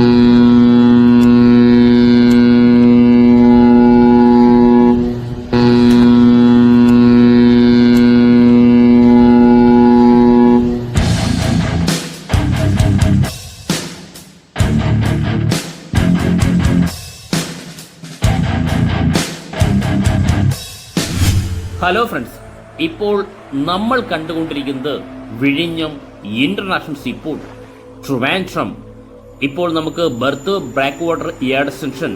Hello friends, ഇപ്പോൾ നമ്മൾ കണ്ടുകൊണ്ടിരിക്കുന്നത് വിഴിഞ്ഞം ഇന്റർനാഷണൽ സീപോർട്ട് ട്രിവാൻഡ്രം. ഇപ്പോൾ നമുക്ക് ബർത്ത്, ബ്രാക്ക് വാട്ടർ, യാർഡ് എക്സ്റ്റൻഷൻ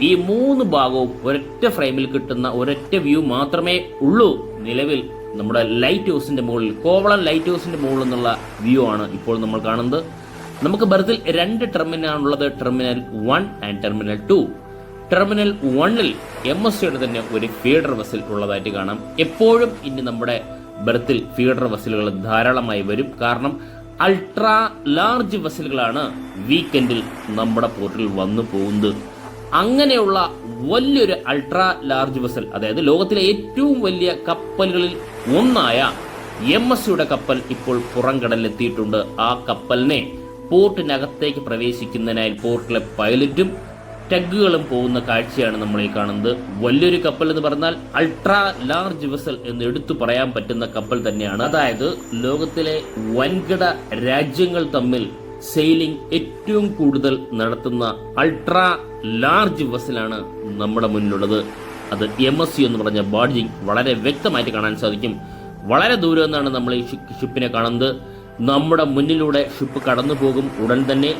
ഈ മൂന്ന് ഭാഗവും ഒരൊറ്റ ഫ്രെയിമിൽ കിട്ടുന്ന ഒരൊറ്റ വ്യൂ മാത്രമേ ഉള്ളൂ. നിലവിൽ നമ്മുടെ ലൈറ്റ് ഹൗസിന്റെ മുകളിൽ, കോവളം ലൈറ്റ് ഹൗസിന്റെ മുകളിൽ നിന്നുള്ള വ്യൂ ആണ് ഇപ്പോൾ നമ്മൾ കാണുന്നത്. നമുക്ക് ബർത്തിൽ 2 ടെർമിനലാണുള്ളത്, ടെർമിനൽ 1 ആൻഡ് ടെർമിനൽ 2. ടെർമിനൽ 1-ൽ MSCയുടെ തന്നെ ഒരു ഫീഡർ വെസൽ ഉള്ളതായിട്ട് കാണാം. എപ്പോഴും ഇനി നമ്മുടെ ബർത്തിൽ ഫീഡർ വെസലുകൾ ധാരാളമായി വരും. കാരണം അൾട്രാ ലാർജ് വെസലുകളാണ് വീക്കെൻഡിൽ നമ്മുടെ പോർട്ടിൽ വന്നു പോകുന്നത്. അങ്ങനെയുള്ള വലിയൊരു അൾട്രാ ലാർജ് വെസൽ, അതായത് ലോകത്തിലെ ഏറ്റവും വലിയ കപ്പലുകളിൽ ഒന്നായ MSCയുടെ കപ്പൽ ഇപ്പോൾ പുറംകടലിലെത്തിയിട്ടുണ്ട്. ആ കപ്പലിനെ പോർട്ടിനകത്തേക്ക് പ്രവേശിക്കുന്നതിനായി പോർട്ടിലെ പൈലറ്റും ടഗുകളും പോകുന്ന കാഴ്ചയാണ് നമ്മൾ ഈ കാണുന്നത്. വലിയൊരു കപ്പൽ എന്ന് പറഞ്ഞാൽ അൾട്രാ ലാർജ് വെസൽ എന്ന് എടുത്തു പറയാൻ പറ്റുന്ന കപ്പൽ തന്നെയാണ്. അതായത് ലോകത്തിലെ വൻകിട രാജ്യങ്ങൾ തമ്മിൽ സെയിലിംഗ് ഏറ്റവും കൂടുതൽ നടത്തുന്ന അൾട്രാ ലാർജ് വെസലാണ് നമ്മുടെ മുന്നിലുള്ളത്. അത് MSC എന്ന് പറഞ്ഞ ബാഡ്ജിങ് വളരെ വ്യക്തമായിട്ട് കാണാൻ സാധിക്കും. വളരെ ദൂരം നിന്നാണ് നമ്മൾ ഈ ഷിപ്പിനെ കാണുന്നത്. നമ്മുടെ മുന്നിലൂടെ ഷിപ്പ് കടന്നു പോകും. ഉടൻ തന്നെ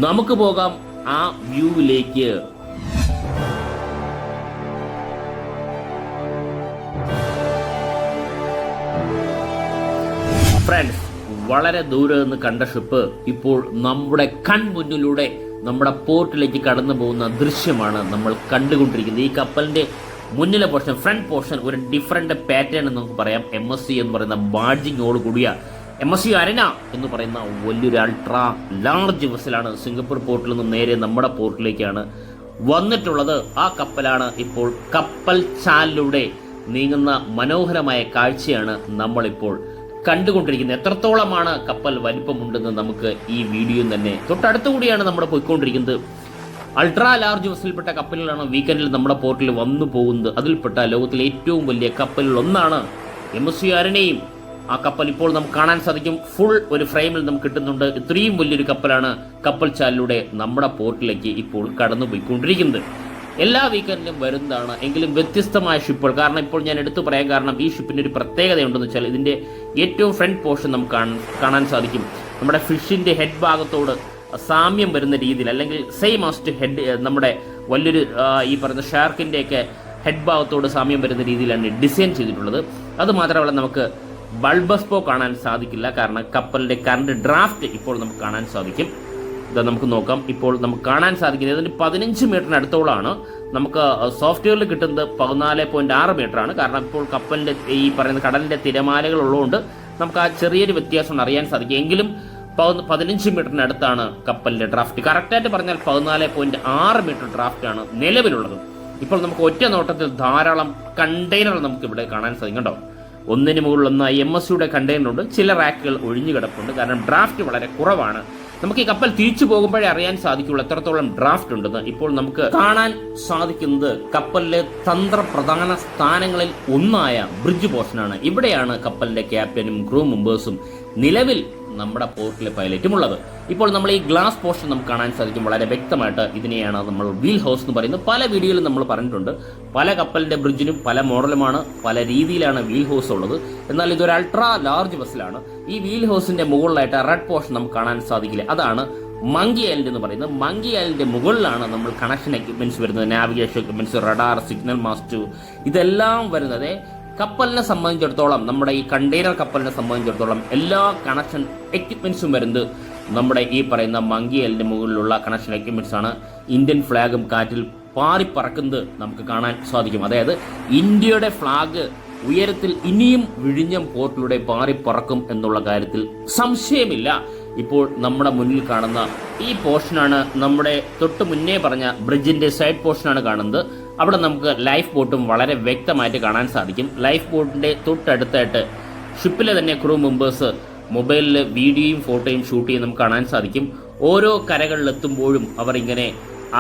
നമുക്ക് പോകാം ആ വ്യൂവിലേക്ക്. ഫ്രണ്ട്സ്, വളരെ ദൂരെ നിന്ന് കണ്ട ഷിപ്പ് ഇപ്പോൾ നമ്മുടെ കൺമുന്നിലൂടെ നമ്മുടെ പോർട്ടിലേക്ക് കടന്നു പോകുന്ന ദൃശ്യമാണ് നമ്മൾ കണ്ടുകൊണ്ടിരിക്കുന്നത്. ഈ കപ്പലിന്റെ മുന്നിലെ പോർഷൻ, ഫ്രണ്ട് പോർഷൻ ഒരു ഡിഫറെന്റ് പാറ്റേൺ എന്ന് നമുക്ക് പറയാം. MSC എന്ന് പറയുന്ന ബാഡ്ജിങ്ങോട് കൂടിയ MSC അരന എന്ന് പറയുന്ന വലിയൊരു അൾട്രാ ലാർജ് വെസലാണ് സിംഗപ്പൂർ പോർട്ടിൽ നിന്ന് നേരെ നമ്മുടെ പോർട്ടിലേക്കാണ് വന്നിട്ടുള്ളത്. ആ കപ്പലാണ് ഇപ്പോൾ കപ്പൽ ചാലിലൂടെ നീങ്ങുന്ന മനോഹരമായ കാഴ്ചയാണ് നമ്മളിപ്പോൾ കണ്ടുകൊണ്ടിരിക്കുന്നത്. എത്രത്തോളമാണ് കപ്പൽ വലിപ്പമുണ്ടെന്ന് നമുക്ക് ഈ വീഡിയോ തന്നെ തൊട്ടടുത്തുകൂടിയാണ് നമ്മൾ പോയിക്കൊണ്ടിരിക്കുന്നത്. അൾട്രാ ലാർജ് വെസലിൽപ്പെട്ട കപ്പലുകളാണ് വീക്കെൻഡിൽ നമ്മുടെ പോർട്ടിൽ വന്നു പോകുന്നത്. അതിൽപ്പെട്ട ലോകത്തിലെ ഏറ്റവും വലിയ കപ്പലുകൾ ഒന്നാണ് MSC അരനയും. ആ കപ്പൽ ഇപ്പോൾ നമുക്ക് കാണാൻ സാധിക്കും. ഫുൾ ഒരു ഫ്രെയിമിൽ നമുക്ക് കിട്ടുന്നുണ്ട്. ഇത്രയും വലിയൊരു കപ്പലാണ് കപ്പൽ ചാലിലൂടെ നമ്മുടെ പോർട്ടിലേക്ക് ഇപ്പോൾ കടന്നുപോയിക്കൊണ്ടിരിക്കുന്നത്. എല്ലാ വീക്കെൻഡിലും വരുന്നതാണ്, എങ്കിലും വ്യത്യസ്തമായ ഷിപ്പുകൾ. കാരണം ഇപ്പോൾ ഞാൻ എടുത്തു പറയാൻ കാരണം ഈ ഷിപ്പിന്റെ ഒരു പ്രത്യേകത ഉണ്ടെന്ന് വെച്ചാൽ ഇതിന്റെ ഏറ്റവും ഫ്രണ്ട് പോർഷൻ നമുക്ക് കാണാൻ സാധിക്കും. നമ്മുടെ ഫിഷിന്റെ ഹെഡ് ഭാഗത്തോട് സാമ്യം വരുന്ന രീതിയിൽ, അല്ലെങ്കിൽ സെയിം ആസ്റ്റ് ഹെഡ്, നമ്മുടെ വലിയൊരു ഈ പറയുന്ന ഷാർക്കിന്റെ ഒക്കെ ഹെഡ് ഭാഗത്തോട് സാമ്യം വരുന്ന രീതിയിലാണ് ഡിസൈൻ ചെയ്തിട്ടുള്ളത്. അത് മാത്രമല്ല നമുക്ക് ബൾബസ്പോ കാണാൻ സാധിക്കില്ല. കാരണം കപ്പലിന്റെ കറണ്ട് ഡ്രാഫ്റ്റ് ഇപ്പോൾ നമുക്ക് കാണാൻ സാധിക്കും. ഇത് നമുക്ക് നോക്കാം. ഇപ്പോൾ നമുക്ക് കാണാൻ സാധിക്കുന്നത് ഇതിന് 15 മീറ്ററിന് അടുത്തോളമാണ്. നമുക്ക് സോഫ്റ്റ്വെയറിൽ കിട്ടുന്നത് 14.6 മീറ്ററാണ്. കാരണം ഇപ്പോൾ കപ്പലിന്റെ ഈ പറയുന്ന കടലിന്റെ തിരമാലകൾ ഉള്ളതുകൊണ്ട് നമുക്ക് ആ ചെറിയൊരു വ്യത്യാസം അറിയാൻ സാധിക്കും. എങ്കിലും 15 മീറ്ററിന് അടുത്താണ് കപ്പലിന്റെ ഡ്രാഫ്റ്റ്. കറക്റ്റായിട്ട് പറഞ്ഞാൽ 14.6 മീറ്റർ ഡ്രാഫ്റ്റ് ആണ് നിലവിലുള്ളത്. ഇപ്പോൾ നമുക്ക് ഒറ്റ നോട്ടത്തിൽ ധാരാളം കണ്ടെയ്നർ നമുക്ക് ഇവിടെ കാണാൻ സാധിക്കും. കേട്ടോ, ഒന്നിന് മുകളിലൊന്ന് MSCയുടെ കണ്ടെയ്നറുണ്ട്. ചില റാക്കുകൾ ഒഴിഞ്ഞു കിടപ്പുണ്ട്. കാരണം ഡ്രാഫ്റ്റ് വളരെ കുറവാണ്. നമുക്ക് ഈ കപ്പൽ തിരിച്ചു പോകുമ്പോഴേ അറിയാൻ സാധിക്കുള്ളൂ എത്രത്തോളം ഡ്രാഫ്റ്റ് ഉണ്ടെന്ന്. ഇപ്പോൾ നമുക്ക് കാണാൻ സാധിക്കുന്നത് കപ്പലിലെ തന്ത്രപ്രധാന സ്ഥാനങ്ങളിൽ ഒന്നായ ബ്രിഡ്ജ് പോർഷനാണ്. ഇവിടെയാണ് കപ്പലിന്റെ ക്യാപ്റ്റനും ക്രൂ മെമ്പേഴ്സും നിലവിൽ നമ്മുടെ പോർട്ടിലെ പൈലറ്റും ഉള്ളത്. ഇപ്പോൾ നമ്മൾ ഈ ഗ്ലാസ് പോർഷൻ നമുക്ക് കാണാൻ സാധിക്കും വളരെ വ്യക്തമായിട്ട്. ഇതിനെയാണ് നമ്മൾ വീൽ ഹൗസ് എന്ന് പറയുന്നത്. പല വീഡിയോയിലും നമ്മൾ പറഞ്ഞിട്ടുണ്ട്. പല കപ്പലിന്റെ ബ്രിഡ്ജിനും പല മോഡലുമാണ്, പല രീതിയിലാണ് വീൽ ഹൗസ് ഉള്ളത്. എന്നാൽ ഇതൊരു അൾട്രാ ലാർജ് വെസലാണ്. ഈ വീൽ ഹൗസിന്റെ മുകളിലായിട്ട് റെഡ് പോർഷൻ നമുക്ക് കാണാൻ സാധിക്കില്ല. അതാണ് മങ്കി ഐലൻഡ് എന്ന് പറയുന്നത്. മങ്കി ഐലൻഡിന്റെ മുകളിലാണ് നമ്മൾ കണക്ഷൻ എക്യുപ്മെന്റ്സ് വരുന്നത്. Navigation equipments, radar, signal mast, ഇതെല്ലാം വരുന്നത്. കപ്പലിനെ സംബന്ധിച്ചിടത്തോളം, നമ്മുടെ ഈ കണ്ടെയ്നർ കപ്പലിനെ സംബന്ധിച്ചിടത്തോളം എല്ലാ കണക്ഷൻ എക്യുപ്മെന്റ്സും വരുന്നത് നമ്മുടെ ഈ പറയുന്ന മങ്കി ഐലൻഡിന്റെ മുകളിലുള്ള കണക്ഷൻ എക്യുപ്മെന്റ്സ് ആണ്. ഇന്ത്യൻ ഫ്ലാഗും കാറ്റിൽ പാറിപ്പറക്കുന്നത് നമുക്ക് കാണാൻ സാധിക്കും. അതായത് ഇന്ത്യയുടെ ഫ്ലാഗ് ഉയരത്തിൽ ഇനിയും വിഴിഞ്ഞം പോർട്ടിലൂടെ പാറിപ്പറക്കും എന്നുള്ള കാര്യത്തിൽ സംശയമില്ല. ഇപ്പോൾ നമ്മുടെ മുന്നിൽ കാണുന്ന ഈ പോർഷനാണ് നമ്മുടെ തൊട്ട് മുന്നേ പറഞ്ഞ ബ്രിഡ്ജിന്റെ സൈഡ് പോർഷനാണ് കാണുന്നത്. അവിടെ നമുക്ക് ലൈഫ് ബോട്ടും വളരെ വ്യക്തമായിട്ട് കാണാൻ സാധിക്കും. ലൈഫ് ബോട്ടിന്റെ തൊട്ടടുത്തായിട്ട് ഷിപ്പിലെ തന്നെ ക്രൂ മെമ്പേഴ്സ് മൊബൈലിൽ വീഡിയോയും ഫോട്ടോയും ഷൂട്ട് ചെയ്ത് നമുക്ക് കാണാൻ സാധിക്കും. ഓരോ കരകളിലെത്തുമ്പോഴും അവർ ഇങ്ങനെ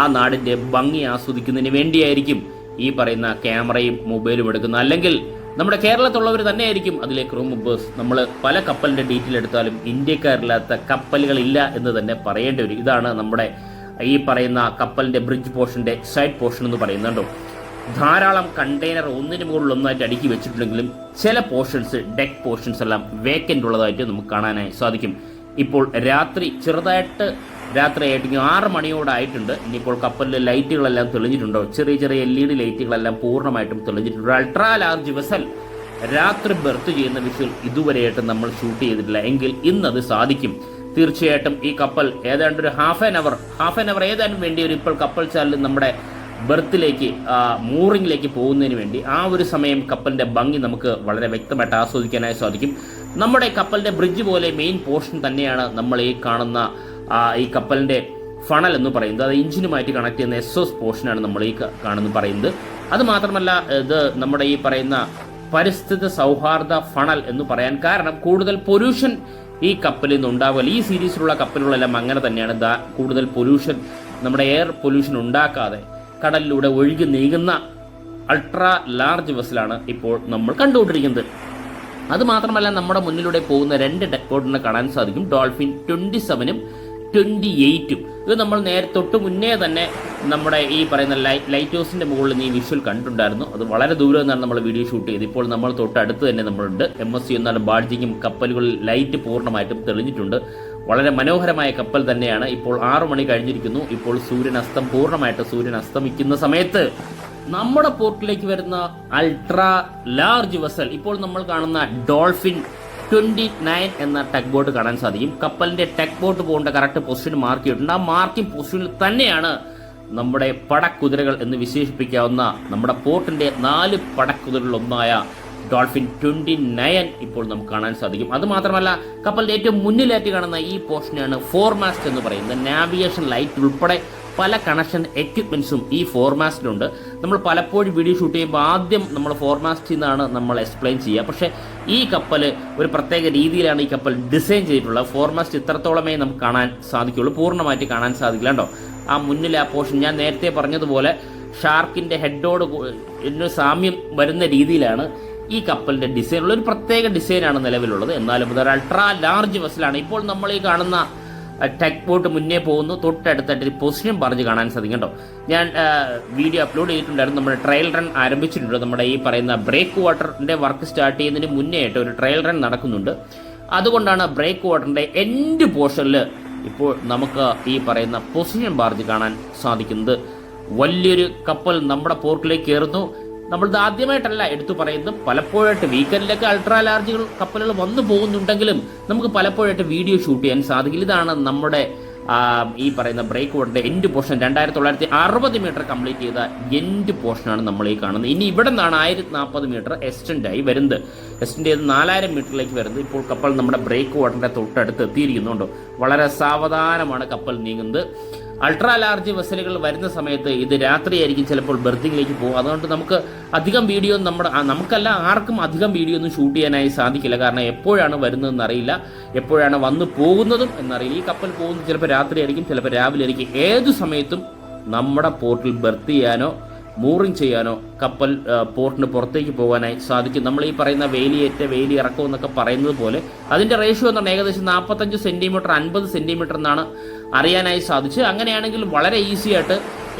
ആ നാടിൻ്റെ ഭംഗി ആസ്വദിക്കുന്നതിന് വേണ്ടിയായിരിക്കും ഈ പറയുന്ന ക്യാമറയും മൊബൈലും എടുക്കുന്നത്. അല്ലെങ്കിൽ നമ്മുടെ കേരളത്തിലുള്ളവർ തന്നെയായിരിക്കും അതിലെ ക്രൂ മെമ്പേഴ്സ്. നമ്മൾ പല കപ്പലിൻ്റെ ഡീറ്റെയിൽ എടുത്താലും ഇന്ത്യക്കാരില്ലാത്ത കപ്പലുകളില്ല എന്ന് തന്നെ പറയേണ്ടി വരും. ഇതാണ് നമ്മുടെ ഈ പറയുന്ന കപ്പലിൻ്റെ ബ്രിഡ്ജ് പോർഷൻ്റെ സൈഡ് പോർഷൻ എന്ന് പറയുന്നുണ്ടോ. ധാരാളം കണ്ടെയ്നർ ഒന്നിന് മുകളിൽ ഒന്നായിട്ട് അടുക്കി വെച്ചിട്ടുണ്ടെങ്കിലും ചില പോർഷൻസ്, ഡെക്ക് പോർഷൻസ് എല്ലാം വേക്കൻ്റ് ഉള്ളതായിട്ട് നമുക്ക് കാണാനായി സാധിക്കും. ഇപ്പോൾ ചെറുതായിട്ട് രാത്രിയായിട്ട് 6 മണിയോടായിട്ടുണ്ട്. ഇനിയിപ്പോൾ കപ്പലിലെ ലൈറ്റുകളെല്ലാം തെളിഞ്ഞിട്ടുണ്ടോ, ചെറിയ LED ലൈറ്റുകളെല്ലാം പൂർണ്ണമായിട്ടും തെളിഞ്ഞിട്ടുണ്ട്. അൾട്രാ ലാർജ് വെസൽ രാത്രി ബെർത്ത് ചെയ്യുന്ന വിഷ്വൽ ഇതുവരെയായിട്ട് നമ്മൾ ഷൂട്ട് ചെയ്തിട്ടില്ല. എങ്കിൽ ഇന്നത് സാധിക്കും. തീർച്ചയായിട്ടും ഈ കപ്പൽ ഏതാണ്ട് ഒരു ഹാഫ് ആൻ അവർ ഏതാനും വേണ്ടി ഒരു ഇപ്പോൾ കപ്പൽ ചാനൽ നമ്മുടെ ബെർത്തിലേക്ക് മൂറിങ്ങിലേക്ക് പോകുന്നതിന് വേണ്ടി ആ ഒരു സമയം കപ്പലിൻ്റെ ഭംഗി നമുക്ക് വളരെ വ്യക്തമായിട്ട് ആസ്വദിക്കാനായി സാധിക്കും. നമ്മുടെ കപ്പലിൻ്റെ ബ്രിഡ്ജ് പോലെ മെയിൻ പോർഷൻ തന്നെയാണ് നമ്മൾ ഈ കാണുന്ന ഈ കപ്പലിൻ്റെ ഫണൽ എന്ന് പറയുന്നത്. അത് എഞ്ചിനുമായിട്ട് കണക്ട് ചെയ്യുന്ന എക്സോസ് പോർഷനാണ് നമ്മൾ ഈ പറയുന്നത്. അത് മാത്രമല്ല ഇത് നമ്മുടെ ഈ പറയുന്ന പരിസ്ഥിതി സൗഹാർദ്ദ ഫണൽ എന്ന് പറയാൻ കാരണം കൂടുതൽ പൊല്യൂഷൻ ഈ കപ്പലിൽ നിന്ന് ഉണ്ടാവില്ല. ഈ സീരീസിലുള്ള കപ്പലുകളെല്ലാം അങ്ങനെ തന്നെയാണ്. കൂടുതൽ പൊല്യൂഷൻ, നമ്മുടെ എയർ പൊല്യൂഷൻ ഉണ്ടാക്കാതെ കടലിലൂടെ ഒഴുകി നീങ്ങുന്ന അൾട്രാ ലാർജ് വെസലാണ് ഇപ്പോൾ നമ്മൾ കണ്ടുകൊണ്ടിരിക്കുന്നത്. അതുമാത്രമല്ല നമ്മുടെ മുന്നിലൂടെ പോകുന്ന 2 ഡെക്ക് ബോട്ടിനെ കാണാൻ സാധിക്കും. ഡോൾഫിൻ 27ഉം 28ഉം. ഇത് നമ്മൾ തൊട്ട് മുന്നേ തന്നെ നമ്മുടെ ഈ പറയുന്ന ലൈറ്റ് ഹൗസിൻ്റെ മുകളിൽ ഈ വിഷ്വൽ കണ്ടിട്ടുണ്ടായിരുന്നു. അത് വളരെ ദൂരെ നിന്നാണ് നമ്മൾ വീഡിയോ ഷൂട്ട് ചെയ്ത്. ഇപ്പോൾ നമ്മൾ തൊട്ടടുത്ത് തന്നെ നമ്മളുണ്ട്. MSC എന്നാലും ബാഡ്ജിങ്ങും കപ്പലുകളിൽ ലൈറ്റ് പൂർണ്ണമായിട്ടും തെളിഞ്ഞിട്ടുണ്ട്. വളരെ മനോഹരമായ കപ്പൽ തന്നെയാണ്. ഇപ്പോൾ 6 മണി കഴിഞ്ഞിരിക്കുന്നു. ഇപ്പോൾ സൂര്യൻ അസ്തമിക്കുന്ന സമയത്ത് നമ്മുടെ പോർട്ടിലേക്ക് വരുന്ന അൾട്രാ ലാർജ് വെസൽ, ഇപ്പോൾ നമ്മൾ കാണുന്ന ഡോൾഫിൻ 29 എന്ന ടെക് ബോട്ട് കാണാൻ സാധിക്കും. കപ്പലിന്റെ ടെക് ബോട്ട് പോകേണ്ട കറക്റ്റ് പൊസിഷൻ മാർക്ക് ചെയ്തിട്ടുണ്ട്. ആ മാർക്കിംഗ് പൊസിഷനിൽ തന്നെയാണ് നമ്മുടെ പടക്കുതിരകൾ എന്ന് വിശേഷിപ്പിക്കാവുന്ന നമ്മുടെ പോർട്ടിന്റെ 4 പടക്കുതിരകളിലൊന്നായ ഡോൾഫിൻ 29 ഇപ്പോൾ നമുക്ക് കാണാൻ സാധിക്കും. അതുമാത്രമല്ല കപ്പലിന്റെ ഏറ്റവും മുന്നിലായിട്ട് കാണുന്ന ഈ പോർഷനാണ് ഫോർമാസ്റ്റ് എന്ന് പറയുന്നത്. നാവിഗേഷൻ ലൈറ്റ് ഉൾപ്പെടെ പല കണക്ഷൻ എക്യുപ്മെന്റ്സും ഈ ഫോർമാസ്റ്റിലുണ്ട്. നമ്മൾ പലപ്പോഴും വീഡിയോ ഷൂട്ട് ചെയ്യുമ്പോൾ ആദ്യം നമ്മൾ ഫോർമാസ്റ്റിൽ നിന്നാണ് നമ്മൾ എക്സ്പ്ലെയിൻ ചെയ്യുക. പക്ഷേ ഈ കപ്പൽ ഒരു പ്രത്യേക രീതിയിലാണ് ഈ കപ്പൽ ഡിസൈൻ ചെയ്തിട്ടുള്ളത്. ഫോർമാസ്റ്റ് ഇത്രത്തോളമേ നമുക്ക് കാണാൻ സാധിക്കുള്ളൂ, പൂർണ്ണമായിട്ട് കാണാൻ സാധിക്കില്ല. കേട്ടോ, ആ മുന്നിൽ ആ പോർഷൻ ഞാൻ നേരത്തെ പറഞ്ഞതുപോലെ ഷാർക്കിൻ്റെ ഹെഡോട് സാമ്യം വരുന്ന രീതിയിലാണ് ഈ കപ്പലിൻ്റെ ഡിസൈനുള്ള ഒരു പ്രത്യേക ഡിസൈനാണ് നിലവിലുള്ളത്. എന്നാലും ഇതൊരു അൾട്രാ ലാർജ് വെസലാണ്. ഇപ്പോൾ നമ്മൾ ഈ കാണുന്ന ടെക് ബോട്ട് മുന്നേ പോകുന്നു. തൊട്ടടുത്തായിട്ട് പൊസിഷൻ പറഞ്ഞ് കാണാൻ സാധിക്കും. കേട്ടോ, ഞാൻ വീഡിയോ അപ്ലോഡ് ചെയ്തിട്ടുണ്ടായിരുന്നു. നമ്മുടെ ട്രയൽ റൺ ആരംഭിച്ചിട്ടുണ്ട്. നമ്മുടെ ഈ പറയുന്ന ബ്രേക്ക് വാട്ടറിൻ്റെ വർക്ക് സ്റ്റാർട്ട് ചെയ്യുന്നതിന് മുന്നേ ആയിട്ട് ഒരു ട്രയൽ റൺ നടക്കുന്നുണ്ട്. അതുകൊണ്ടാണ് ബ്രേക്ക് വാട്ടറിൻ്റെ എൻഡ് പോർഷനിൽ ഇപ്പോൾ നമുക്ക് ഈ പറയുന്ന പൊസിഷൻ ബാർജ് കാണാൻ സാധിക്കുന്നത്. വലിയൊരു കപ്പൽ നമ്മുടെ പോർട്ടിലേക്ക് കയറുന്നു. നമ്മളിത് ആദ്യമായിട്ടല്ല എടുത്തു പറയുന്നത്, പലപ്പോഴായിട്ട് വീക്കെൻഡിലൊക്കെ അൾട്രാ ലാർജുകൾ കപ്പലുകൾ വന്നു പോകുന്നുണ്ടെങ്കിലും നമുക്ക് പലപ്പോഴായിട്ട് വീഡിയോ ഷൂട്ട് ചെയ്യാൻ സാധിക്കില്ല. ഇതാണ് നമ്മുടെ ഈ പറയുന്ന ബ്രേക്ക് വാട്ടറിന്റെ എൻഡ് പോർഷൻ. 2960 മീറ്റർ കംപ്ലീറ്റ് ചെയ്ത എൻഡ് പോർഷനാണ് നമ്മൾ ഈ കാണുന്നത്. ഇനി ഇവിടെ നിന്നാണ് 1040 മീറ്റർ എക്സ്റ്റെൻഡ് ആയി വരുന്നത്. എക്സ്റ്റെൻഡ് ചെയ്ത് 4000 മീറ്ററിലേക്ക് വരുന്നത്. ഇപ്പോൾ കപ്പൽ നമ്മുടെ ബ്രേക്ക് വാട്ടറിന്റെ തൊട്ടടുത്ത് എത്തിയിരിക്കുന്നുണ്ടോ. വളരെ സാവധാനമാണ് കപ്പൽ നീങ്ങുന്നത്. അൾട്രാ ലാർജ് വെസലുകൾ വരുന്ന സമയത്ത് ഇത് രാത്രിയായിരിക്കും ചിലപ്പോൾ ബെർത്തിങ്ങിലേക്ക് പോകും. അതുകൊണ്ട് നമുക്ക് അധികം വീഡിയോ നമുക്കല്ല ആർക്കും അധികം വീഡിയോ ഒന്നും ഷൂട്ട് ചെയ്യാനായി സാധിക്കില്ല. കാരണം എപ്പോഴാണ് വരുന്നതെന്ന് അറിയില്ല, എപ്പോഴാണ് വന്നു പോകുന്നതും എന്നറിയില്ല. ഈ കപ്പൽ പോകുന്നത് ചിലപ്പോൾ രാത്രിയായിരിക്കും, ചിലപ്പോൾ രാവിലെ ആയിരിക്കും. ഏതു സമയത്തും നമ്മുടെ പോർട്ടിൽ ബെർത്ത് ചെയ്യാനോ മൂറിങ് ചെയ്യാനോ കപ്പൽ പോർട്ടിന് പുറത്തേക്ക് പോകാനായി സാധിക്കും. നമ്മൾ ഈ പറയുന്ന വേലി ഇറക്കം എന്നൊക്കെ പറയുന്നത് പോലെ അതിൻ്റെ റേഷ്യോ എന്ന് പറഞ്ഞാൽ ഏകദേശം 45 സെൻറ്റിമീറ്റർ 50 സെൻറ്റിമീറ്റർ എന്നാണ് അറിയാനായി സാധിച്ചു. അങ്ങനെയാണെങ്കിൽ വളരെ ഈസി ആയിട്ട്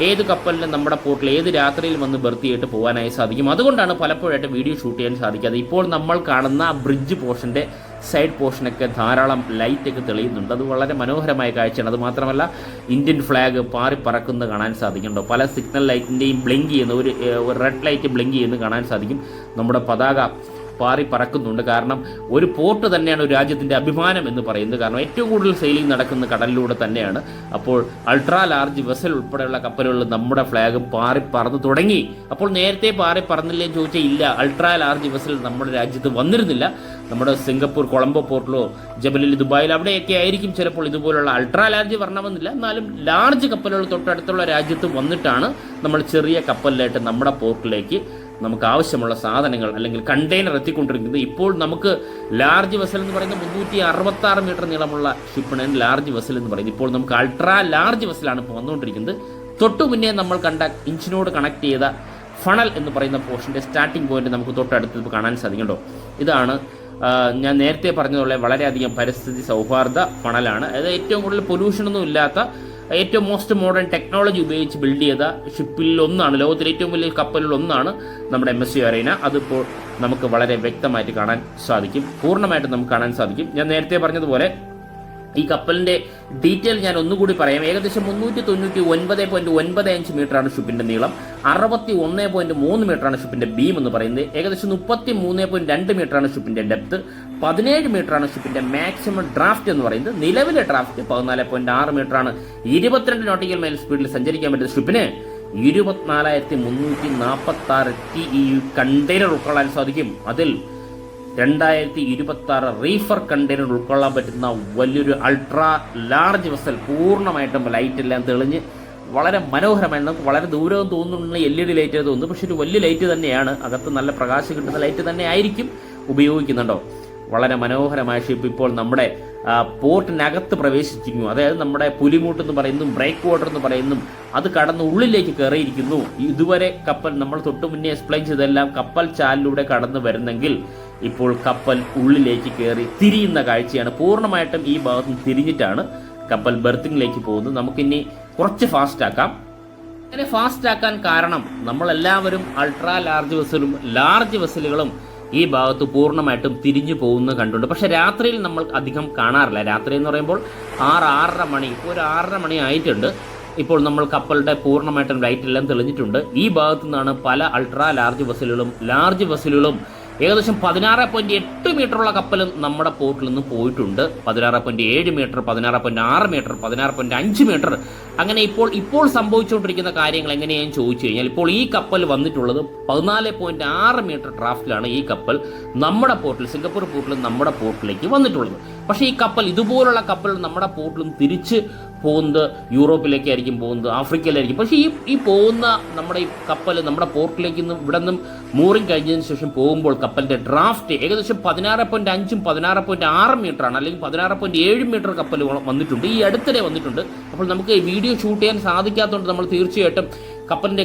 ഏത് കപ്പലിനും നമ്മുടെ പോർട്ടിൽ ഏത് രാത്രിയിൽ വന്ന് ബെർത്ത് ചെയ്തിട്ട് പോകാനായി സാധിക്കും. അതുകൊണ്ടാണ് പലപ്പോഴായിട്ട് വീഡിയോ ഷൂട്ട് ചെയ്യാൻ സാധിക്കാതെ. ഇപ്പോൾ നമ്മൾ കാണുന്ന ബ്രിഡ്ജ് പോർഷൻ്റെ സൈഡ് പോർഷനൊക്കെ ധാരാളം ലൈറ്റൊക്കെ തെളിയുന്നുണ്ട്. അത് വളരെ മനോഹരമായ കാഴ്ചയാണ്. അതുമാത്രമല്ല ഇന്ത്യൻ ഫ്ലാഗ് പാറി പറക്കുന്നത് കാണാൻ സാധിക്കുന്നുണ്ടോ. പല സിഗ്നൽ ലൈറ്റിൻ്റെയും ബ്ലിങ്ക് ചെയ്യുന്ന ഒരു റെഡ് ലൈറ്റ് ബ്ലിങ്ക് ചെയ്യുന്നത് കാണാൻ സാധിക്കും. നമ്മുടെ പതാക പാറി പറക്കുന്നുണ്ട്. കാരണം ഒരു പോർട്ട് തന്നെയാണ് ഒരു രാജ്യത്തിൻ്റെ അഭിമാനം എന്ന് പറയുന്നത്. കാരണം ഏറ്റവും കൂടുതൽ സെയിലിംഗ് നടക്കുന്ന കടലിലൂടെ തന്നെയാണ്. അപ്പോൾ അൾട്രാ ലാർജ് വെസൽ ഉൾപ്പെടെയുള്ള കപ്പലുകളിൽ നമ്മുടെ ഫ്ലാഗ് പാറി പറന്ന് തുടങ്ങി. അപ്പോൾ നേരത്തെ പാറി പറന്നില്ലേ ചോദിച്ചാൽ ഇല്ല, അൾട്രാ ലാർജ് വെസൽ നമ്മുടെ രാജ്യത്ത് വന്നിരുന്നില്ല. നമ്മുടെ സിംഗപ്പൂർ കൊളംബോ പോർട്ടിലോ ജബലിൽ ദുബായിൽ അവിടെയൊക്കെ ആയിരിക്കും ചിലപ്പോൾ ഇതുപോലുള്ള അൾട്രാ ലാർജ് വരണമെന്നില്ല. എന്നാലും ലാർജ് കപ്പലുകൾ തൊട്ടടുത്തുള്ള രാജ്യത്ത് വന്നിട്ടാണ് നമ്മൾ ചെറിയ കപ്പലിലായിട്ട് നമ്മുടെ പോർട്ടിലേക്ക് നമുക്ക് ആവശ്യമുള്ള സാധനങ്ങൾ അല്ലെങ്കിൽ കണ്ടെയ്നർ എത്തിക്കൊണ്ടിരിക്കുന്നത്. ഇപ്പോൾ നമുക്ക് ലാർജ് വെസൽ എന്ന് പറയുന്നത് 366 മീറ്റർ നീളമുള്ള ഷിപ്പാണ് ലാർജ് വെസൽ എന്ന് പറയുന്നത്. ഇപ്പോൾ നമുക്ക് അൾട്രാ ലാർജ് വെസലാണ് ഇപ്പോൾ വന്നുകൊണ്ടിരിക്കുന്നത്. തൊട്ടു മുന്നേ നമ്മൾ കണ്ട ഇഞ്ചിനോട് കണക്ട് ചെയ്ത ഫണൽ എന്ന് പറയുന്ന പോർഷൻ്റെ സ്റ്റാർട്ടിംഗ് പോയിന്റ് നമുക്ക് തൊട്ടടുത്ത് ഇപ്പോൾ കാണാൻ സാധിക്കുന്നുണ്ടോ. ഇതാണ് ഞാൻ നേരത്തെ പറഞ്ഞതുപോലെ വളരെയധികം പരിസ്ഥിതി സൗഹാർദ്ദ ഫണലാണ്. അതായത് ഏറ്റവും കൂടുതൽ പൊല്യൂഷനൊന്നും ഇല്ലാത്ത ഏറ്റവും മോസ്റ്റ് മോഡേൺ ടെക്നോളജി ഉപയോഗിച്ച് ബിൽഡ് ചെയ്ത ഷിപ്പിൽ ഒന്നാണ്, ലോകത്തിലെ ഏറ്റവും വലിയ കപ്പലിൽ ഒന്നാണ് നമ്മുടെ MSC അറീന. അതിപ്പോൾ നമുക്ക് വളരെ വ്യക്തമായിട്ട് കാണാൻ സാധിക്കും, പൂർണ്ണമായിട്ട് നമുക്ക് കാണാൻ സാധിക്കും. ഞാൻ നേരത്തെ പറഞ്ഞതുപോലെ ഈ കപ്പലിൻ്റെ ഡീറ്റെയിൽ ഞാൻ ഒന്നുകൂടി പറയാം. ഏകദേശം 399.95 മീറ്ററാണ് ഷിപ്പിൻ്റെ നീളം, 61.3 മീറ്ററാണ് ഷിപ്പിൻ്റെ ബീം എന്ന് പറയുന്നത്, ഏകദേശം 33.2 മീറ്ററാണ് ഷിപ്പിൻ്റെ ഡെപ്ത്, 17 മീറ്ററാണ് ഷിപ്പിൻ്റെ മാക്സിമം ഡ്രാഫ്റ്റ് എന്ന് പറയുന്നത്. നിലവിലെ ഡ്രാഫ്റ്റ് 14.6 മീറ്ററാണ്. 22 നോട്ടിക്കൽ മൈൽ സ്പീഡിൽ സഞ്ചരിക്കാൻ പറ്റുന്ന ഷിപ്പിന് 24,346 TEU കണ്ടെയ്നർ ഉൾക്കൊള്ളാൻ സാധിക്കും. അതിൽ 2026 റീഫർ കണ്ടെയ്നർ ഉൾക്കൊള്ളാൻ പറ്റുന്ന വലിയൊരു അൾട്രാ ലാർജ് വെസൽ, പൂർണ്ണമായിട്ടും ലൈറ്റ് എല്ലാം തെളിഞ്ഞ് വളരെ മനോഹരമായി, നമുക്ക് വളരെ ദൂരം തോന്നുന്ന LED ലൈറ്റ് തോന്നുന്നു, പക്ഷെ ഒരു വലിയ ലൈറ്റ് തന്നെയാണ്. അകത്ത് നല്ല പ്രകാശം കിട്ടുന്ന ലൈറ്റ് തന്നെ ആയിരിക്കും ഉപയോഗിക്കുന്നുണ്ടോ. വളരെ മനോഹരമായ ഷിപ്പ് ഇപ്പോൾ നമ്മുടെ പോർട്ടിനകത്ത് പ്രവേശിച്ചിരിക്കുന്നു. അതായത് നമ്മുടെ പുലിമൂട്ട് എന്ന് പറയുന്നു, ബ്രേക്ക് വാട്ടർ എന്ന് പറയുന്നു, അത് കടന്ന് ഉള്ളിലേക്ക് കയറിയിരിക്കുന്നു. ഇതുവരെ കപ്പൽ നമ്മൾ തൊട്ടു മുന്നേ എക്സ്പ്ലെയിൻ ചെയ്തെല്ലാം കപ്പൽ ചാലിലൂടെ കടന്നു വരുന്നെങ്കിൽ ഇപ്പോൾ കപ്പൽ ഉള്ളിലേക്ക് കയറി തിരിയുന്ന കാഴ്ചയാണ്. പൂർണ്ണമായിട്ടും ഈ ഭാഗത്ത് തിരിഞ്ഞിട്ടാണ് കപ്പൽ ബെർത്തിങ്ങിലേക്ക് പോകുന്നത്. നമുക്കിനി കുറച്ച് ഫാസ്റ്റ് ആക്കാം. അങ്ങനെ ഫാസ്റ്റ് ആക്കാൻ കാരണം നമ്മളെല്ലാവരും അൾട്രാ ലാർജ് വെസലും ലാർജ് വെസലുകളും ഈ ഭാഗത്ത് പൂർണ്ണമായിട്ടും തിരിഞ്ഞു പോകുന്നത് കണ്ടുണ്ട്. പക്ഷെ രാത്രിയിൽ നമ്മൾ അധികം കാണാറില്ല. രാത്രി എന്ന് പറയുമ്പോൾ 6-6:30 മണി, ഇപ്പോൾ ഒരു 6:30 മണി ആയിട്ടുണ്ട്. ഇപ്പോൾ നമ്മൾ കപ്പലുടെ പൂർണ്ണമായിട്ടും ലൈറ്റ് എല്ലാം തെളിഞ്ഞിട്ടുണ്ട്. ഈ ഭാഗത്തു നിന്നാണ് പല അൾട്രാ ലാർജ് വെസലുകളും ഏകദേശം 16.8 മീറ്ററുള്ള കപ്പലും നമ്മുടെ പോർട്ടിൽ നിന്ന് പോയിട്ടുണ്ട്. 16.7 മീറ്റർ, 16.6 മീറ്റർ, 16.5 മീറ്റർ. അങ്ങനെ ഇപ്പോൾ സംഭവിച്ചുകൊണ്ടിരിക്കുന്ന കാര്യങ്ങൾ എങ്ങനെയാണെന്ന് ചോദിച്ചു കഴിഞ്ഞാൽ, ഇപ്പോൾ ഈ കപ്പൽ വന്നിട്ടുള്ളത് 14.6 മീറ്റർ ഡ്രാഫ്റ്റിലാണ് ഈ കപ്പൽ നമ്മുടെ പോർട്ടിൽ, സിംഗപ്പൂർ പോർട്ടിൽ നമ്മുടെ പോർട്ടിലേക്ക് വന്നിട്ടുള്ളത്. പക്ഷേ ഈ കപ്പൽ, ഇതുപോലുള്ള കപ്പൽ നമ്മുടെ പോർട്ടിലും തിരിച്ച് പോകുന്നത് യൂറോപ്പിലേക്കായിരിക്കും പോകുന്നത്, ആഫ്രിക്കയിലായിരിക്കും. പക്ഷേ ഈ പോകുന്ന നമ്മുടെ ഈ കപ്പൽ നമ്മുടെ പോർട്ടിലേക്ക് ഇവിടെ നിന്നും മൂറിങ് കഴിഞ്ഞതിന് ശേഷം പോകുമ്പോൾ കപ്പലിൻ്റെ ഡ്രാഫ്റ്റ് ഏകദേശം 16.5ഉം 16.6 മീറ്ററാണ്, അല്ലെങ്കിൽ 16.7 മീറ്റർ കപ്പൽ വന്നിട്ടുണ്ട്, ഈ അടുത്തിടെ വന്നിട്ടുണ്ട്. അപ്പോൾ നമുക്ക് വീഡിയോ ഷൂട്ട് ചെയ്യാൻ സാധിക്കാത്തതുകൊണ്ട് നമ്മൾ തീർച്ചയായിട്ടും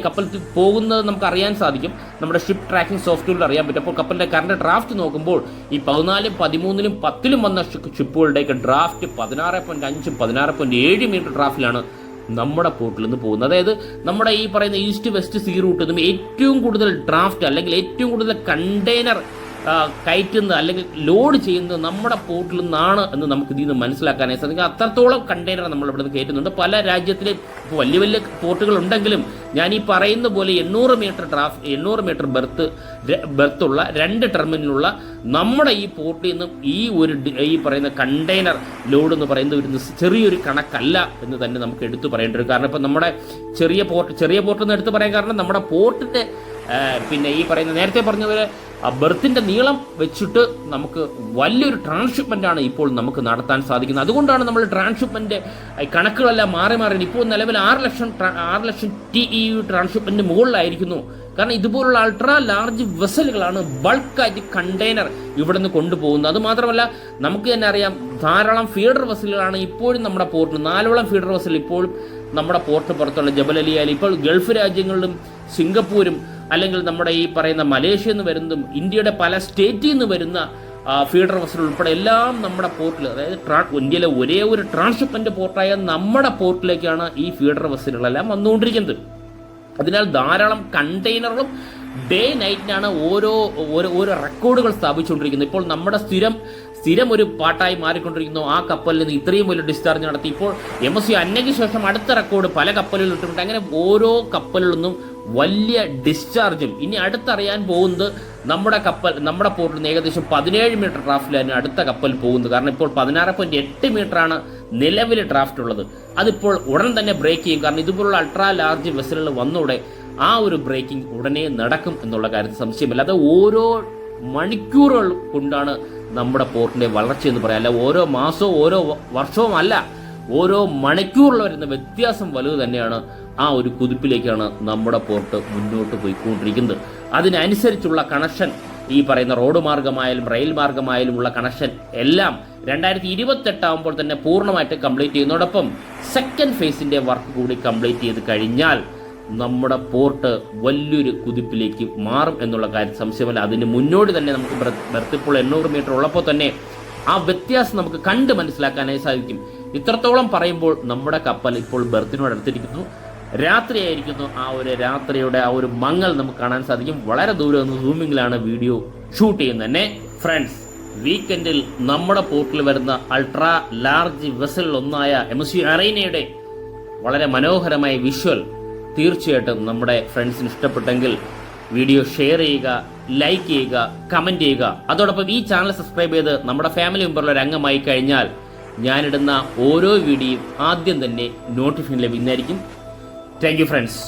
കപ്പൽ പോകുന്നത് നമുക്ക് അറിയാൻ സാധിക്കും. നമ്മുടെ ഷിപ്പ് ട്രാക്കിംഗ് സോഫ്റ്റ്വെയറിൽ അറിയാൻ പറ്റും. അപ്പോൾ കപ്പലിൻ്റെ കറണ്ട് ഡ്രാഫ്റ്റ് നോക്കുമ്പോൾ ഈ 14, 13, 10 വന്ന ഷിപ്പുകളുടെയൊക്കെ ഡ്രാഫ്റ്റ് 16.5ഉം 16.7 മീറ്റർ ഡ്രാഫ്റ്റിലാണ് നമ്മുടെ പോർട്ടിൽ നിന്ന് പോകുന്നത്. അതായത് നമ്മുടെ ഈ പറയുന്ന ഈസ്റ്റ് വെസ്റ്റ് സീ റൂട്ടിൽ നിന്നും ഏറ്റവും കൂടുതൽ ഡ്രാഫ്റ്റ് അല്ലെങ്കിൽ ഏറ്റവും കൂടുതൽ കണ്ടെയ്നർ കയറ്റുന്നത് അല്ലെങ്കിൽ ലോഡ് ചെയ്യുന്നത് നമ്മുടെ പോർട്ടിൽ നിന്നാണ് എന്ന് നമുക്ക് ഇതിൽ നിന്ന് മനസ്സിലാക്കാനായി സാധിക്കും. അത്രത്തോളം കണ്ടെയ്നർ നമ്മൾ ഇവിടെ നിന്ന് കയറ്റുന്നുണ്ട്. പല രാജ്യത്തിലെ ഇപ്പോൾ വലിയ വലിയ പോർട്ടുകൾ ഉണ്ടെങ്കിലും ഞാൻ ഈ പറയുന്ന പോലെ 800 മീറ്റർ ബെർത്തുള്ള 2 ടെർമിനലുള്ള നമ്മുടെ ഈ പോർട്ടിൽ നിന്നും ഈ പറയുന്ന കണ്ടെയ്നർ ലോഡ് എന്ന് പറയുന്നത് ഒരു ചെറിയൊരു കണക്കല്ല എന്ന് തന്നെ നമുക്ക് എടുത്തു പറയേണ്ടി വരും. കാരണം ഇപ്പം നമ്മുടെ ചെറിയ പോർട്ട് എന്ന് എടുത്തു പറയാൻ കാരണം നമ്മുടെ പോർട്ടിൻ്റെ പിന്നെ ഈ പറയുന്ന നേരത്തെ പറഞ്ഞതുപോലെ ബെർത്തിൻ്റെ നീളം വെച്ചിട്ട് നമുക്ക് വലിയൊരു ട്രാൻസ്ഷിപ്മെൻ്റാണ് ഇപ്പോൾ നമുക്ക് നടത്താൻ സാധിക്കുന്നത്. അതുകൊണ്ടാണ് നമ്മൾ ട്രാൻസ്ഷിപ്മെൻ്റ് കണക്കുകളെല്ലാം മാറി ഇപ്പോൾ നിലവിൽ 6 ലക്ഷം TEU ട്രാൻസ്ഷിപ്മെൻറ്റ് മുകളിലായിരിക്കുന്നു. കാരണം ഇതുപോലുള്ള അൾട്രാ ലാർജ് വെസലുകളാണ് ബൾക്കായിട്ട് കണ്ടെയ്നർ ഇവിടെ നിന്ന് കൊണ്ടുപോകുന്നത്. അതുമാത്രമല്ല നമുക്ക് തന്നെ അറിയാം, ധാരാളം ഫീഡർ വെസലുകളാണ് ഇപ്പോഴും നമ്മുടെ പോർട്ടിൽ, 4ഓളം ഫീഡർ വെസൽ ഇപ്പോഴും നമ്മുടെ പോർട്ട് പുറത്തുള്ള ജബലലിയയിൽ, ഇപ്പോൾ ഗൾഫ് രാജ്യങ്ങളിലും സിംഗപ്പൂരും അല്ലെങ്കിൽ നമ്മുടെ ഈ പറയുന്ന മലേഷ്യ എന്ന് വരുന്നതും ഇന്ത്യയുടെ പല സ്റ്റേറ്റിൽ നിന്ന് വരുന്ന ഫീഡർ വെസൽ ഉൾപ്പെടെ എല്ലാം നമ്മുടെ പോർട്ടിൽ, അതായത് ഇന്ത്യയിലെ ഒരേ ഒരു ട്രാൻസ്ഷിപ്മെൻ്റ് പോർട്ടായ നമ്മുടെ പോർട്ടിലേക്കാണ് ഈ ഫീഡർ വെസലുകളെല്ലാം വന്നുകൊണ്ടിരിക്കുന്നത്. അതിനാൽ ധാരാളം കണ്ടെയ്നറുകളും ഡേ നൈറ്റിനാണ് ഓരോ റെക്കോർഡുകൾ സ്ഥാപിച്ചുകൊണ്ടിരിക്കുന്നത്. ഇപ്പോൾ നമ്മുടെ സ്ഥിരം ഒരു പാട്ടായി മാറിക്കൊണ്ടിരിക്കുന്നു. ആ കപ്പലിൽ നിന്ന് ഇത്രയും വലിയ ഡിസ്ചാർജ് നടത്തി ഇപ്പോൾ MSC അന്നയ്ക്ക് ശേഷം അടുത്ത റെക്കോർഡ് പല കപ്പലുകളിൽ ഇട്ടിട്ടുണ്ട്. അങ്ങനെ ഓരോ കപ്പലിൽ നിന്നും വലിയ ഡിസ്ചാർജും. ഇനി അടുത്തറിയാൻ പോകുന്നത് നമ്മുടെ പോർട്ടിൽ നിന്ന് ഏകദേശം 17 മീറ്റർ ഡ്രാഫ്റ്റിലാണ് അടുത്ത കപ്പൽ പോകുന്നത്. കാരണം ഇപ്പോൾ 16.8 മീറ്ററാണ് നിലവിൽ ഡ്രാഫ്റ്റ് ഉള്ളത്. അതിപ്പോൾ ഉടൻ തന്നെ ബ്രേക്ക് ചെയ്യും. കാരണം ഇതുപോലുള്ള അൾട്രാ ലാർജ് വെസലുകൾ വന്നോടെ ആ ഒരു ബ്രേക്കിംഗ് ഉടനെ നടക്കും എന്നുള്ള കാര്യത്തിൽ സംശയമില്ല. അത് ഓരോ മണിക്കൂറുകൾ കൊണ്ടാണ് നമ്മുടെ പോർട്ടിൻ്റെ വളർച്ച എന്ന് പറയാം. അല്ല ഓരോ മാസവും ഓരോ വർഷവും അല്ല, ഓരോ മണിക്കൂറിൽ വരുന്ന വ്യത്യാസം വലുത് തന്നെയാണ്. ആ ഒരു കുതിപ്പിലേക്കാണ് നമ്മുടെ പോർട്ട് മുന്നോട്ട് പോയിക്കൊണ്ടിരിക്കുന്നത്. അതിനനുസരിച്ചുള്ള കണക്ഷൻ ഈ പറയുന്ന റോഡ് മാർഗമായാലും റെയിൽ മാർഗമായാലുമുള്ള കണക്ഷൻ എല്ലാം 2028 ആകുമ്പോൾ തന്നെ പൂർണ്ണമായിട്ട് കംപ്ലീറ്റ് ചെയ്യുന്നതോടൊപ്പം സെക്കൻഡ് ഫേസിന്റെ വർക്ക് കൂടി കംപ്ലീറ്റ് ചെയ്ത് കഴിഞ്ഞാൽ നമ്മുടെ പോർട്ട് വലിയൊരു കുതിപ്പിലേക്ക് മാറും എന്നുള്ള കാര്യം സംശയമല്ല. അതിന് മുന്നോടി തന്നെ നമുക്ക് ബെർത്ത് ഇപ്പോൾ 800 മീറ്റർ ഉള്ളപ്പോൾ തന്നെ ആ വ്യത്യാസം നമുക്ക് കണ്ട് മനസ്സിലാക്കാനായി സാധിക്കും. ഇത്രത്തോളം പറയുമ്പോൾ നമ്മുടെ കപ്പൽ ഇപ്പോൾ ബെർത്തിനോട് അടുത്തിരിക്കുന്നു, രാത്രിയായിരിക്കുന്നു. ആ ഒരു രാത്രിയുടെ ആ ഒരു മങ്ങൽ നമുക്ക് കാണാൻ സാധിക്കും. വളരെ ദൂരെ നിന്ന് സൂമിങ്ങിലാണ് വീഡിയോ ഷൂട്ട് ചെയ്യുന്നത് തന്നെ. ഫ്രണ്ട്സ്, വീക്കെൻഡിൽ നമ്മുടെ പോർട്ടിൽ വരുന്ന അൾട്രാ ലാർജ് വെസൽ ഒന്നായ MSC അറീനയുടെ വളരെ മനോഹരമായ വിഷ്വൽ തീർച്ചയായിട്ടും നമ്മുടെ ഫ്രണ്ട്സിന് ഇഷ്ടപ്പെട്ടെങ്കിൽ വീഡിയോ ഷെയർ ചെയ്യുക, ലൈക്ക് ചെയ്യുക, കമന്റ് ചെയ്യുക. അതോടൊപ്പം ഈ ചാനൽ സബ്സ്ക്രൈബ് ചെയ്ത് നമ്മുടെ ഫാമിലി മെമ്പറിലെ ഒരു അംഗമായി കഴിഞ്ഞാൽ ഞാനിടുന്ന ഓരോ വീഡിയോയും ആദ്യം തന്നെ നോട്ടിഫിക്കേഷൻ ലഭിക്കുന്നതായിരിക്കും. Thank you friends.